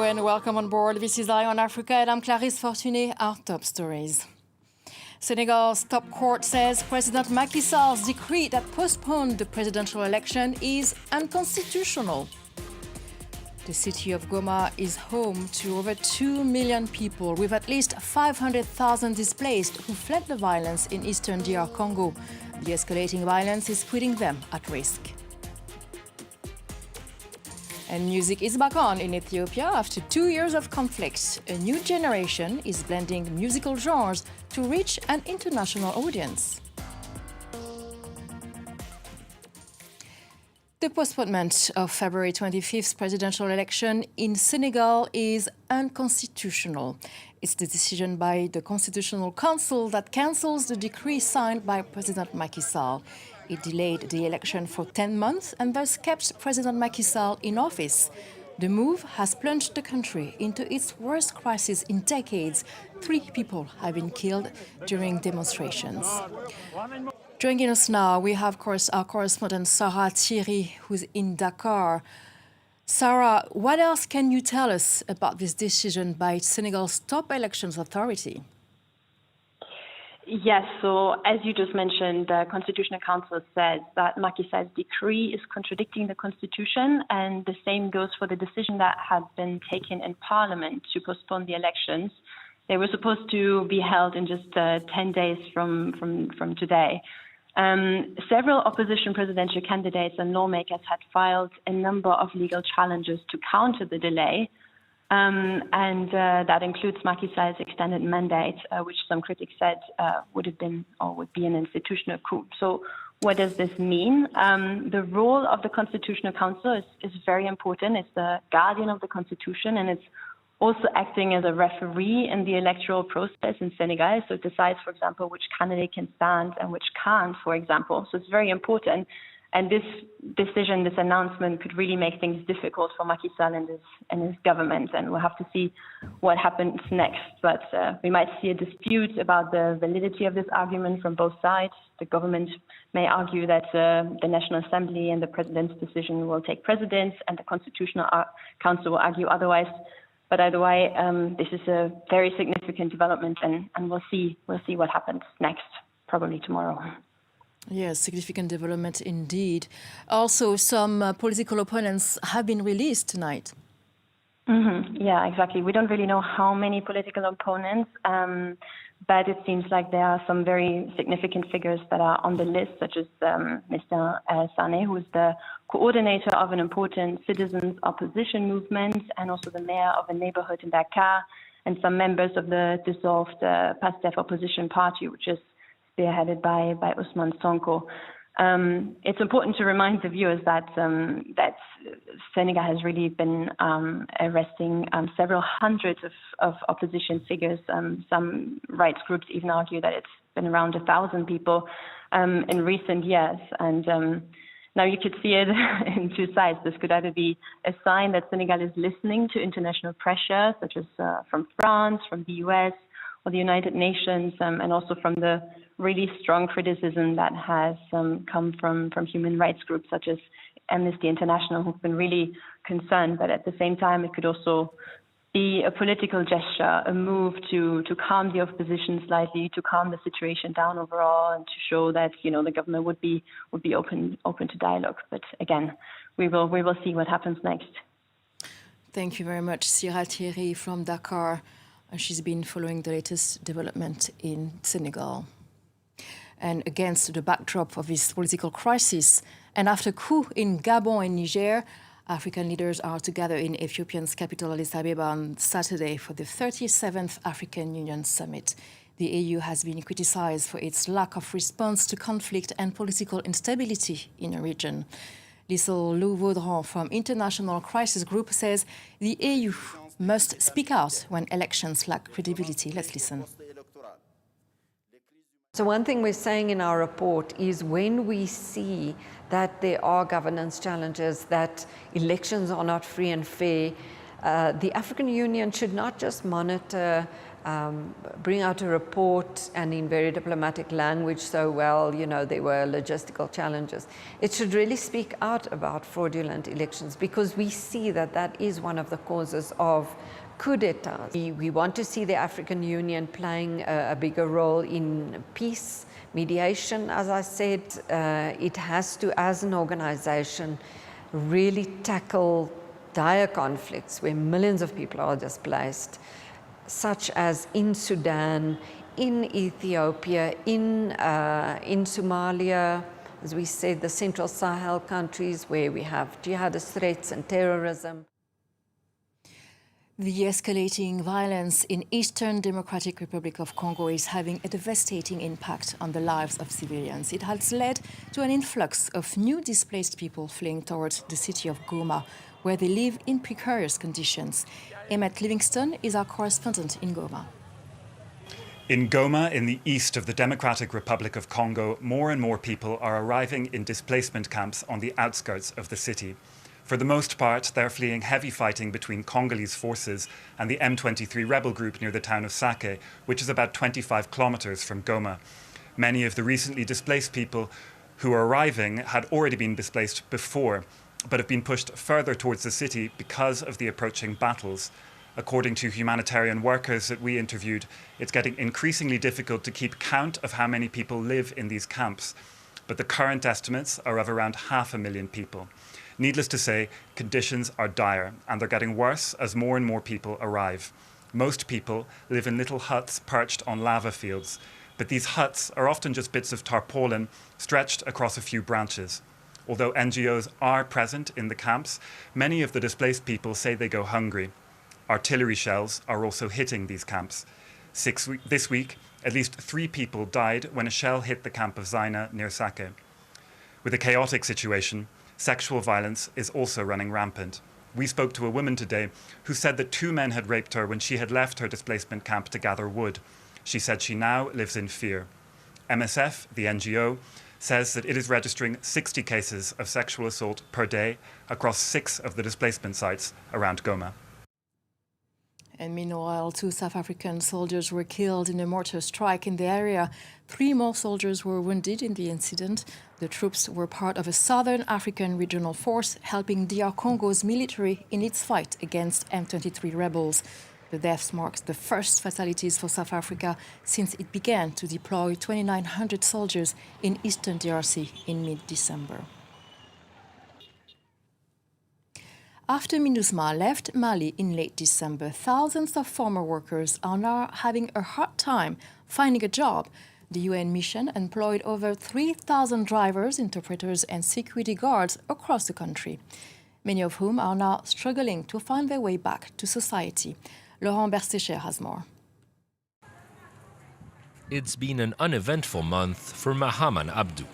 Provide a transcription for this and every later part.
and welcome on board. This is Eye on Africa and I'm Clarisse Fortuné. Our top stories. Senegal's top court says President Macky Sall's decree that postponed the presidential election is unconstitutional. The city of Goma is home to over 2 million people, with at least 500,000 displaced who fled the violence in eastern DR Congo. The escalating violence is putting them at risk. And music is back on in Ethiopia after 2 years of conflict. A new generation is blending musical genres to reach an international audience. The postponement of February 25th presidential election in Senegal is unconstitutional. It's the decision by the Constitutional Council that cancels the decree signed by President Macky Sall. It delayed the election for 10 months and thus kept President Macky Sall in office. The move has plunged the country into its worst crisis in decades. 3 people have been killed during demonstrations. Joining us now, we have, of course, our correspondent Sarah Thierry, who's in Dakar. Sarah, what else can you tell us about this decision by Senegal's top elections authority? Yes, so as you just mentioned, the Constitutional Council says that Macky Sall's decree is contradicting the Constitution, and the same goes for the decision that had been taken in Parliament to postpone the elections. They were supposed to be held in just 10 days from today. Several opposition presidential candidates and lawmakers had filed a number of legal challenges to counter the delay. And that includes Macky Sall's extended mandate, which some critics said would be an institutional coup. So what does this mean? The role of the Constitutional Council is very important. It's the guardian of the Constitution, and it's also acting as a referee in the electoral process in Senegal. So it decides, for example, which candidate can stand and which can't, for example. So it's very important. And this decision, this announcement could really make things difficult for Macky Sall and his government. And we'll have to see what happens next. But we might see a dispute about the validity of this argument from both sides. The government may argue that the National Assembly and the president's decision will take precedence, and the Constitutional Council will argue otherwise. But either way, this is a very significant development, and we'll see what happens next, probably tomorrow. Yes, significant development indeed. Also, some political opponents have been released tonight. Mm-hmm. Yeah, exactly. We don't really know how many political opponents, but it seems like there are some very significant figures that are on the list, such as Mr. Sane, who is the coordinator of an important citizens' opposition movement, and also the mayor of a neighborhood in Dakar, and some members of the dissolved PASTEF opposition party, which is spearheaded by Ousmane Sonko. It's important to remind the viewers that Senegal has really been arresting several hundreds of opposition figures. Some rights groups even argue that it's been around 1,000 people in recent years. And now you could see it in two sides. This could either be a sign that Senegal is listening to international pressure, such as from France, from the US, or the United Nations, and also from the really strong criticism that has come from human rights groups such as Amnesty International, who've been really concerned. But at the same time, it could also be a political gesture, a move to calm the opposition slightly, to calm the situation down overall, and to show that the government would be open to dialogue. But again, we will see what happens next. Thank you very much, Sarah Thierry from Dakar. She's been following the latest development in Senegal. And against the backdrop of this political crisis, and after coup in Gabon and Niger, African leaders are together in Ethiopia's capital Addis Ababa on Saturday for the 37th African Union Summit. The AU has been criticized for its lack of response to conflict and political instability in the region. Lissel Lou Vaudran from International Crisis Group says the AU must speak out when elections lack credibility. Let's listen. So one thing we're saying in our report is when we see that there are governance challenges, that elections are not free and fair, the African Union should not just monitor bring out a report and in very diplomatic language so well, you know, there were logistical challenges. It should really speak out about fraudulent elections because we see that that is one of the causes of coup d'etats. We want to see the African Union playing a bigger role in peace, mediation, as I said. It has to, as an organization, really tackle dire conflicts where millions of people are displaced, such as in Sudan, in Ethiopia, in Somalia, as we said, the Central Sahel countries where we have jihadist threats and terrorism. The escalating violence in Eastern Democratic Republic of Congo is having a devastating impact on the lives of civilians. It has led to an influx of new displaced people fleeing towards the city of Goma, where they live in precarious conditions. Emmett Livingston is our correspondent in Goma. In Goma, in the east of the Democratic Republic of Congo, more and more people are arriving in displacement camps on the outskirts of the city. For the most part, they're fleeing heavy fighting between Congolese forces and the M23 rebel group near the town of Sake, which is about 25 kilometers from Goma. Many of the recently displaced people who are arriving had already been displaced before, but have been pushed further towards the city because of the approaching battles. According to humanitarian workers that we interviewed, it's getting increasingly difficult to keep count of how many people live in these camps. But the current estimates are of around 500,000 people. Needless to say, conditions are dire, and they're getting worse as more and more people arrive. Most people live in little huts perched on lava fields, but these huts are often just bits of tarpaulin stretched across a few branches. Although NGOs are present in the camps, many of the displaced people say they go hungry. Artillery shells are also hitting these camps. This week, at least 3 people died when a shell hit the camp of Zaina near Sake. With a chaotic situation, sexual violence is also running rampant. We spoke to a woman today who said that 2 men had raped her when she had left her displacement camp to gather wood. She said she now lives in fear. MSF, the NGO, says that it is registering 60 cases of sexual assault per day across 6 of the displacement sites around Goma. And meanwhile, 2 South African soldiers were killed in a mortar strike in the area. 3 more soldiers were wounded in the incident. The troops were part of a Southern African regional force helping DR Congo's military in its fight against M23 rebels. The deaths marks the first fatalities for South Africa since it began to deploy 2,900 soldiers in eastern DRC in mid-December. After MINUSMA left Mali in late December, thousands of former workers are now having a hard time finding a job. The UN mission employed over 3,000 drivers, interpreters and security guards across the country, many of whom are now struggling to find their way back to society. Laurent Bersécher has more. It's been an uneventful month for Mahaman Abdou.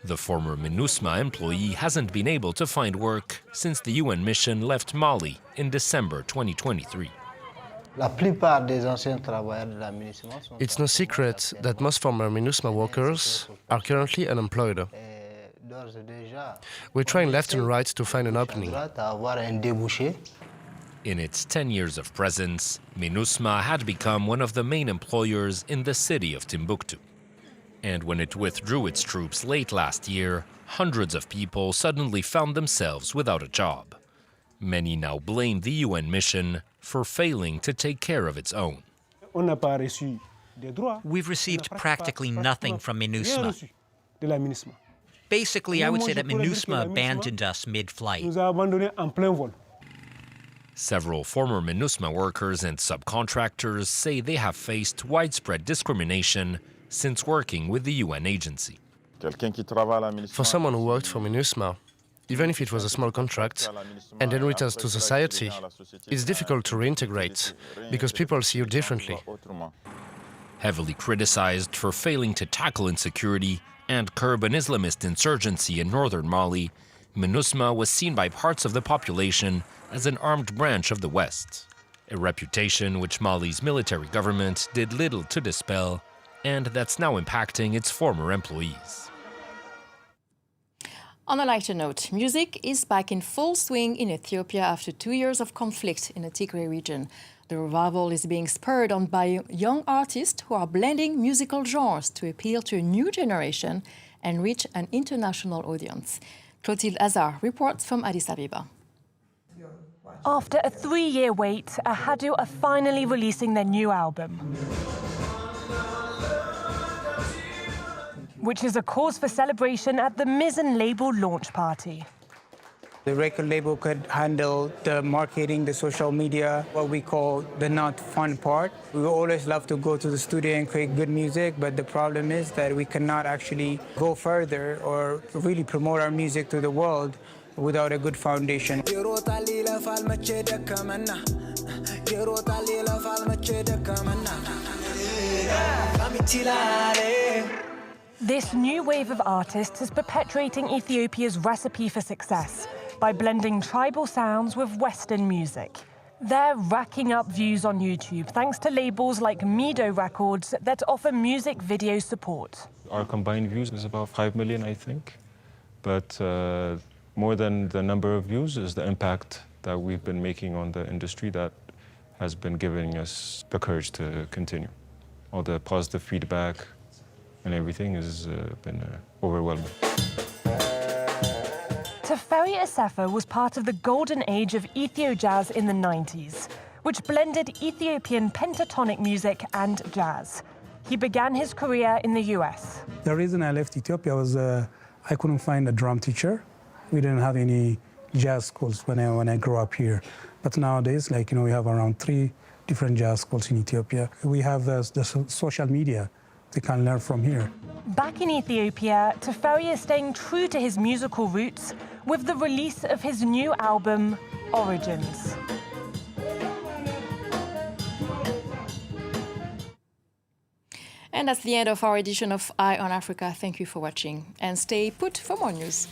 The former MINUSMA employee hasn't been able to find work since the UN mission left Mali in December 2023. It's no secret that most former MINUSMA workers are currently unemployed. We're trying left and right to find an opening. In its 10 years of presence, MINUSMA had become one of the main employers in the city of Timbuktu. And when it withdrew its troops late last year, hundreds of people suddenly found themselves without a job. Many now blame the UN mission for failing to take care of its own. We've received practically nothing from MINUSMA. Basically, I would say that MINUSMA abandoned us mid-flight. Several former MINUSMA workers and subcontractors say they have faced widespread discrimination since working with the UN agency. For someone who worked for MINUSMA, even if it was a small contract, and then returns to society, it's difficult to reintegrate because people see you differently. Heavily criticized for failing to tackle insecurity and curb an Islamist insurgency in northern Mali, MINUSMA was seen by parts of the population as an armed branch of the West, a reputation which Mali's military government did little to dispel, and that's now impacting its former employees. On a lighter note, music is back in full swing in Ethiopia after 2 years of conflict in the Tigray region. The revival is being spurred on by young artists who are blending musical genres to appeal to a new generation and reach an international audience. Clotilde Azar reports from Addis Ababa. After a 3-year wait, Ahadu are finally releasing their new album, which is a cause for celebration at the Mizzen label launch party. The record label could handle the marketing, the social media, what we call the not fun part. We always love to go to the studio and create good music, but the problem is that we cannot actually go further or really promote our music to the world without a good foundation. This new wave of artists is perpetuating Ethiopia's recipe for success by blending tribal sounds with Western music. They're racking up views on YouTube thanks to labels like Mido Records that offer music video support. Our combined views is about 5 million, I think. But more than the number of views is the impact that we've been making on the industry that has been giving us the courage to continue. All the positive feedback and everything has been overwhelming. Teferi Assefa was part of the golden age of Ethio jazz in the 90s, which blended Ethiopian pentatonic music and jazz. He began his career in the US. The reason I left Ethiopia was I couldn't find a drum teacher. We didn't have any jazz schools when I grew up here. But nowadays, we have around 3 different jazz schools in Ethiopia. We have the social media. They can learn from here. Back in Ethiopia, Teferi is staying true to his musical roots with the release of his new album, Origins. And that's the end of our edition of Eye on Africa. Thank you for watching and stay put for more news.